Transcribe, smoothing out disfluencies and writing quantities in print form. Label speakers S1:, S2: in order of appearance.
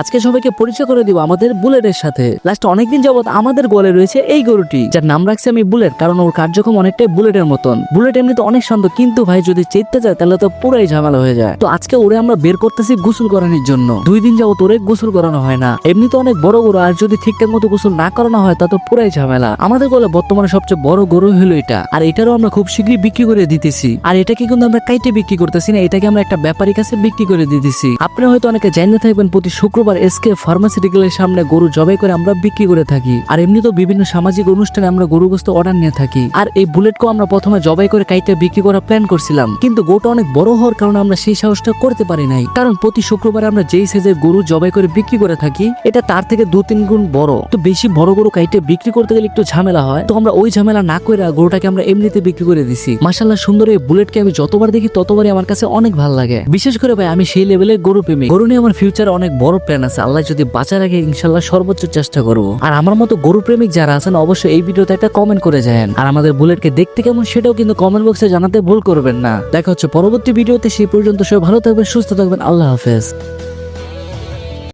S1: আজকে সবাইকে পরিচয় করে দিব আমাদের বুলেটের সাথে। লাস্ট অনেকদিন যাবত আমাদের গোলে রয়েছে এই গরুটি, যার নাম রাখছি আমি বুলেট, কারণ ওর কার্যক্রম অনেকটাই বুলেটের মতন। বুলেট এমনিতে অনেক শান্ত, কিন্তু ভাই যদি চেতে যায় তাহলে তো পুরাই ঝামেলা হয়ে যায়। তো আজকে ওরে আমরা বের করতেছি গোসল করানোর জন্য। 2 দিন যাবত ওরে গোসল করানো হয় না। এমনিতে অনেক বড় গরু, আর যদি ঠিকঠাক মতো গোসল না করানো হয় তা তো পুরাই ঝামেলা। আমাদের গোলে বর্তমানে সবচেয়ে বড় গরু হলো এটা, আর এটারও আমরা খুব শীঘ্রই বিক্রি করে দিতেছি। আর এটাকে কিন্তু আমরা কাইটে বিক্রি করতেছি না, এটাকে আমরা একটা ব্যাপারীর কাছে বিক্রি করে দিতেছি। আপনারা হয়তো অনেকে জানিয়ে থাকবেন প্রতি শুক্রবার এসকে ফার্মাসিউটিক্যালের সামনে গরু জবাই করে আমরা বিক্রি করে থাকি। আর এমনি তো বিভিন্ন সামাজিক অনুষ্ঠানে আমরা গরু গোস্ত অর্ডার নিয়ে থাকি। আর এই বুলেটকে আমরা প্রথমে জবাই করে কাইটে বিক্রি করার প্ল্যান করছিলাম, কিন্তু গরুটা অনেক বড় হওয়ার কারণে আমরা সেই সাহসটা করতে পারি নাই। কারণ প্রতি শুক্রবার আমরা যেই সাইজের গরু জবাই করে বিক্রি করে থাকি, এটা তার থেকে 2-3 গুণ বড়। তো বেশি বড় গরু কাইটে বিক্রি করতে গেলে একটু ঝামেলা হয়, তো আমরা ওই ঝামেলা না করে গরুটাকে আমরা এমনিতে বিক্রি করে দিছি। মাশাআল্লাহ সুন্দর এই বুলেটকে আমি যতবার দেখি ততবারই আমার কাছে অনেক ভালো লাগে। বিশেষ করে ভাই আমি সেই লেভেলে গরু প্রেমিক। গরু নিয়ে আমার ফিউচারে অনেক বড় প্ল্যান আছে, আল্লাহ যদি বাঁচার আগে ইনশাল্লাহ সর্বোচ্চ চেষ্টা করবো। আর আমার মতো গরু প্রেমিক যারা আছেন অবশ্যই এই ভিডিওতে একটা কমেন্ট করে যান। আর আমাদের বুলেটকে দেখতে কেমন সেটাও কিন্তু কমেন্ট বক্সে জানাতে ভুল করবেন না। দেখা হচ্ছে পরবর্তী ভিডিওতে, সেই পর্যন্ত সবাই ভালো থাকবেন, সুস্থ থাকবেন, আল্লাহ হাফেজ।